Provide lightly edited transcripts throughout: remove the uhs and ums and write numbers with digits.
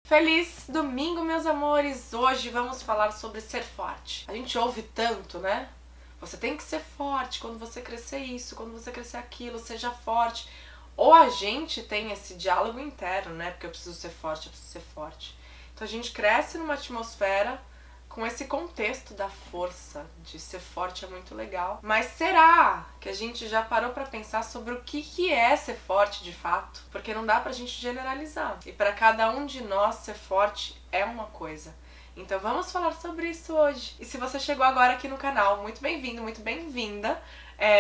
Feliz domingo, meus amores! Hoje vamos falar sobre ser forte. A gente ouve tanto, né? Você tem que ser forte quando você crescer isso, quando você crescer aquilo, seja forte. Ou a gente tem esse diálogo interno, né? Porque eu preciso ser forte, eu preciso ser forte. Então a gente cresce numa atmosfera com esse contexto da força, de ser forte é muito legal. Mas será que a gente já parou pra pensar sobre o que é ser forte de fato? Porque não dá pra gente generalizar. E pra cada um de nós ser forte é uma coisa. Então vamos falar sobre isso hoje. E se você chegou agora aqui no canal, muito bem-vindo, muito bem-vinda.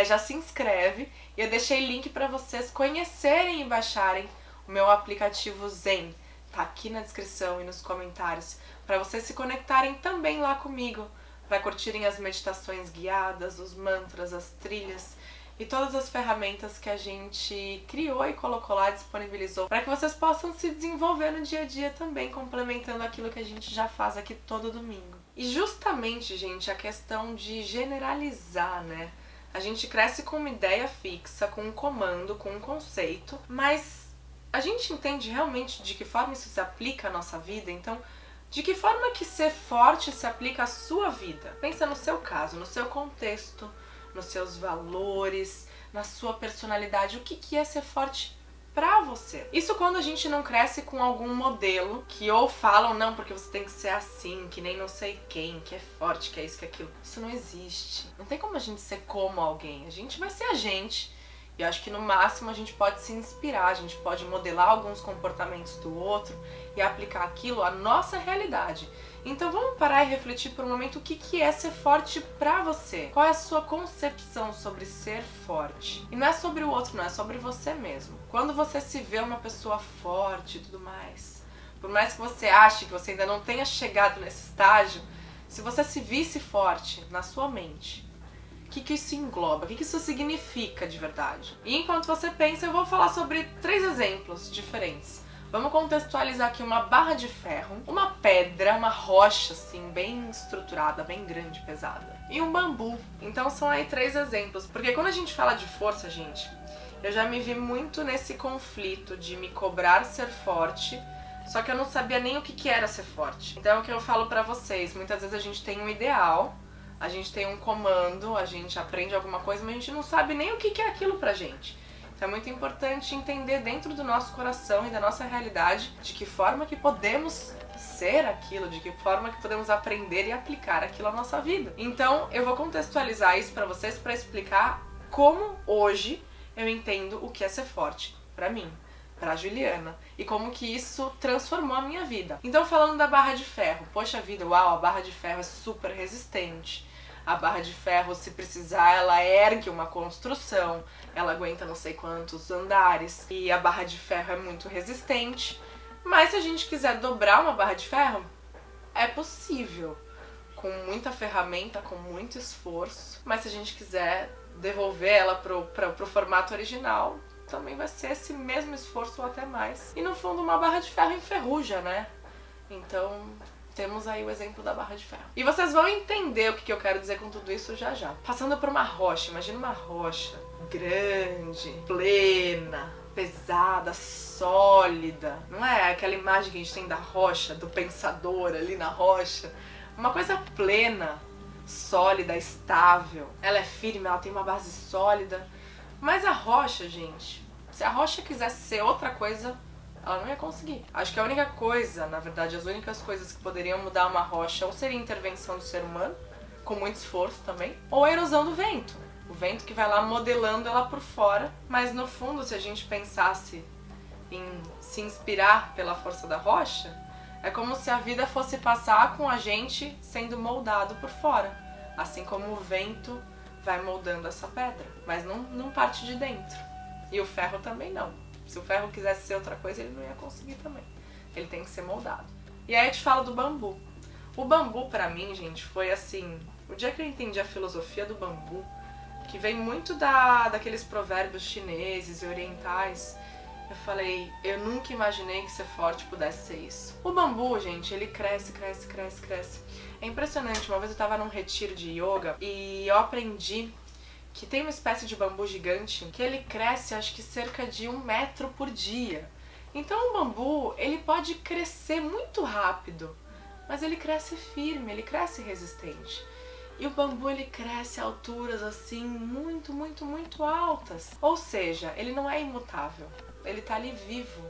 Já se inscreve e eu deixei link pra vocês conhecerem e baixarem o meu aplicativo Zen. Tá aqui na descrição e nos comentários, para vocês se conectarem também lá comigo, para curtirem as meditações guiadas, os mantras, as trilhas e todas as ferramentas que a gente criou e colocou lá, disponibilizou, para que vocês possam se desenvolver no dia a dia também, complementando aquilo que a gente já faz aqui todo domingo. E justamente, gente, a questão de generalizar, né? A gente cresce com uma ideia fixa, com um comando, com um conceito, mas a gente entende realmente de que forma isso se aplica à nossa vida? Então, de que forma que ser forte se aplica à sua vida? Pensa no seu caso, no seu contexto, nos seus valores, na sua personalidade. O que é ser forte pra você? Isso quando a gente não cresce com algum modelo que ou falam, não, porque você tem que ser assim, que nem não sei quem, que é forte, que é isso, que é aquilo. Isso não existe. Não tem como a gente ser como alguém. A gente vai ser a gente. E eu acho que no máximo a gente pode se inspirar, a gente pode modelar alguns comportamentos do outro e aplicar aquilo à nossa realidade. Então vamos parar e refletir por um momento o que é ser forte pra você. Qual é a sua concepção sobre ser forte? E não é sobre o outro, não, é sobre você mesmo. Quando você se vê uma pessoa forte e tudo mais, por mais que você ache que você ainda não tenha chegado nesse estágio, se você se visse forte na sua mente, o que isso engloba? O que isso significa de verdade? E enquanto você pensa, eu vou falar sobre 3 exemplos diferentes. Vamos contextualizar aqui uma barra de ferro, uma pedra, uma rocha assim, bem estruturada, bem grande, pesada, e um bambu. Então são aí 3 exemplos, porque quando a gente fala de força, gente, eu já me vi muito nesse conflito de me cobrar ser forte, só que eu não sabia nem o que era ser forte. Então é o que eu falo pra vocês, muitas vezes a gente tem um ideal, a gente tem um comando, a gente aprende alguma coisa, mas a gente não sabe nem o que é aquilo pra gente. Então é muito importante entender dentro do nosso coração e da nossa realidade de que forma que podemos ser aquilo, de que forma que podemos aprender e aplicar aquilo à nossa vida. Então eu vou contextualizar isso pra vocês pra explicar como hoje eu entendo o que é ser forte pra mim, pra Juliana, e como que isso transformou a minha vida. Então falando da barra de ferro, poxa vida, uau, a barra de ferro é super resistente. A barra de ferro, se precisar, ela ergue uma construção, ela aguenta não sei quantos andares, e a barra de ferro é muito resistente. Mas se a gente quiser dobrar uma barra de ferro, é possível, com muita ferramenta, com muito esforço. Mas se a gente quiser devolver ela pro formato original, também vai ser esse mesmo esforço ou até mais. E no fundo uma barra de ferro enferruja, né? Então temos aí o exemplo da barra de ferro. E vocês vão entender o que eu quero dizer com tudo isso já já. Passando por uma rocha, imagina uma rocha grande, plena, pesada, sólida. Não é aquela imagem que a gente tem da rocha, do pensador ali na rocha. Uma coisa plena, sólida, estável. Ela é firme, ela tem uma base sólida. Mas a rocha, gente, se a rocha quisesse ser outra coisa, ela não ia conseguir. Acho que a única coisa, na verdade, as únicas coisas que poderiam mudar uma rocha ou seria a intervenção do ser humano, com muito esforço também, ou a erosão do vento. O vento que vai lá modelando ela por fora, mas no fundo, se a gente pensasse em se inspirar pela força da rocha, é como se a vida fosse passar com a gente sendo moldado por fora, assim como o vento vai moldando essa pedra, mas não parte de dentro. E o ferro também não. Se o ferro quisesse ser outra coisa, ele não ia conseguir também. Ele tem que ser moldado. E aí eu te falo do bambu. O bambu pra mim, gente, foi assim... O dia que eu entendi a filosofia do bambu, que vem muito daqueles provérbios chineses e orientais, eu falei, eu nunca imaginei que ser forte pudesse ser isso. O bambu, gente, ele cresce, cresce, cresce, cresce. É impressionante. Uma vez eu tava num retiro de yoga e eu aprendi que tem uma espécie de bambu gigante que ele cresce, acho que cerca de 1 metro por dia. Então o bambu, ele pode crescer muito rápido, mas ele cresce firme, ele cresce resistente. E o bambu, ele cresce a alturas assim muito, muito, muito altas. Ou seja, ele não é imutável, ele tá ali vivo,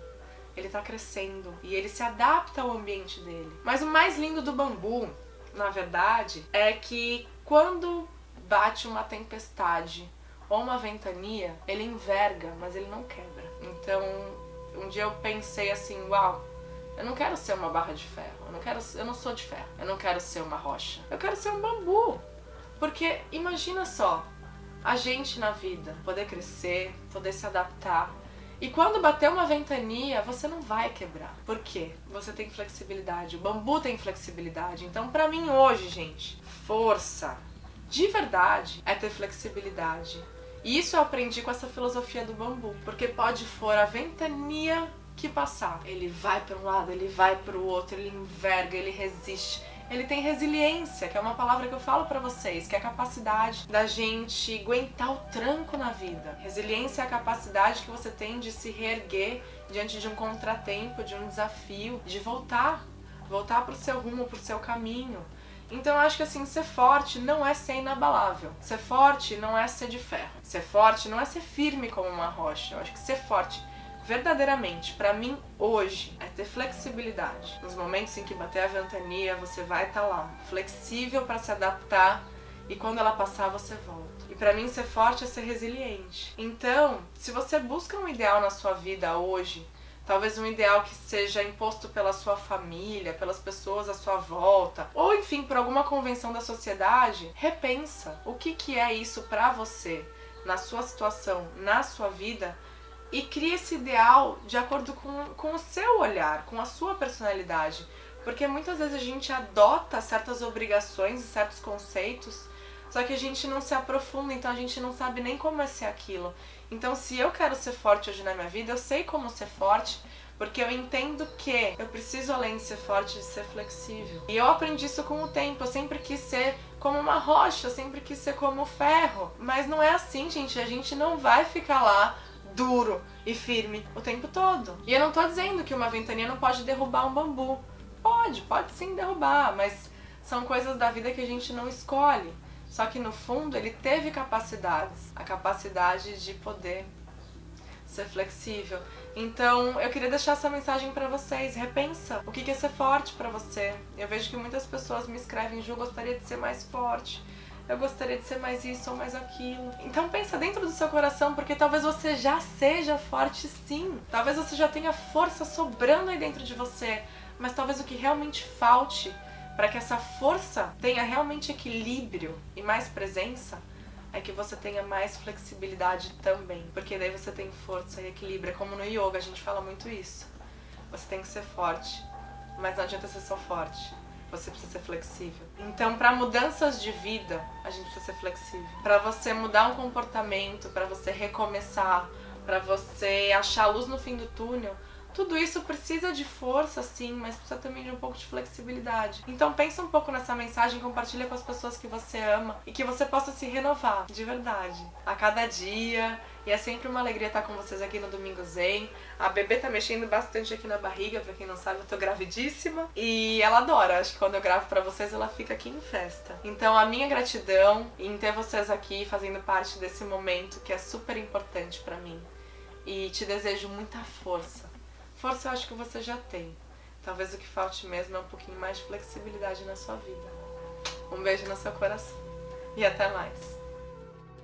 ele tá crescendo e ele se adapta ao ambiente dele. Mas o mais lindo do bambu, na verdade, é que quando bate uma tempestade ou uma ventania, ele enverga, mas ele não quebra. Então, um dia eu pensei assim, uau, eu não quero ser uma barra de ferro, eu não sou de ferro, eu não quero ser uma rocha, eu quero ser um bambu. Porque imagina só, a gente na vida, poder crescer, poder se adaptar. E quando bater uma ventania, você não vai quebrar. Por quê? Você tem flexibilidade, o bambu tem flexibilidade. Então pra mim hoje, gente, força, de verdade, é ter flexibilidade. E isso eu aprendi com essa filosofia do bambu. Porque pode for a ventania que passar, ele vai para um lado, ele vai para o outro, ele enverga, ele resiste. Ele tem resiliência, que é uma palavra que eu falo pra vocês, que é a capacidade da gente aguentar o tranco na vida. Resiliência é a capacidade que você tem de se reerguer diante de um contratempo, de um desafio, de voltar pro seu rumo, pro seu caminho. Então eu acho que assim, ser forte não é ser inabalável. Ser forte não é ser de ferro. Ser forte não é ser firme como uma rocha. Eu acho que ser forte verdadeiramente, pra mim, hoje, é ter flexibilidade. Nos momentos em que bater a ventania, você vai estar lá, flexível pra se adaptar, e quando ela passar, você volta. E pra mim, ser forte é ser resiliente. Então, se você busca um ideal na sua vida hoje, talvez um ideal que seja imposto pela sua família, pelas pessoas à sua volta, ou enfim, por alguma convenção da sociedade, repensa o que é isso pra você, na sua situação, na sua vida, e cria esse ideal de acordo com o seu olhar, com a sua personalidade. Porque muitas vezes a gente adota certas obrigações e certos conceitos, só que a gente não se aprofunda, então a gente não sabe nem como é ser aquilo. Então se eu quero ser forte hoje na minha vida, eu sei como ser forte, porque eu entendo que eu preciso, além de ser forte, ser flexível. E eu aprendi isso com o tempo, eu sempre quis ser como uma rocha, eu sempre quis ser como ferro. Mas não é assim, gente, a gente não vai ficar lá duro e firme o tempo todo. E eu não tô dizendo que uma ventania não pode derrubar um bambu. Pode sim derrubar, mas são coisas da vida que a gente não escolhe. Só que no fundo ele teve capacidades, a capacidade de poder ser flexível. Então eu queria deixar essa mensagem pra vocês. Repensa o que é ser forte pra você. Eu vejo que muitas pessoas me escrevem: Ju, gostaria de ser mais forte, eu gostaria de ser mais isso ou mais aquilo. Então pensa dentro do seu coração, porque talvez você já seja forte sim. Talvez você já tenha força sobrando aí dentro de você. Mas talvez o que realmente falte para que essa força tenha realmente equilíbrio e mais presença é que você tenha mais flexibilidade também. Porque daí você tem força e equilíbrio. É como no yoga, a gente fala muito isso. Você tem que ser forte, mas não adianta ser só forte. Você precisa ser flexível. Então, para mudanças de vida, a gente precisa ser flexível. Para você mudar um comportamento, para você recomeçar, para você achar a luz no fim do túnel, tudo isso precisa de força, sim, mas precisa também de um pouco de flexibilidade. Então pensa um pouco nessa mensagem, compartilha com as pessoas que você ama e que você possa se renovar, de verdade, a cada dia. E é sempre uma alegria estar com vocês aqui no Domingo Zen. A bebê tá mexendo bastante aqui na barriga, pra quem não sabe, eu tô gravidíssima. E ela adora, acho que quando eu gravo pra vocês, ela fica aqui em festa. Então a minha gratidão em ter vocês aqui fazendo parte desse momento que é super importante pra mim. E te desejo muita força. Força eu acho que você já tem. Talvez o que falte mesmo é um pouquinho mais de flexibilidade na sua vida. Um beijo no seu coração. E até mais.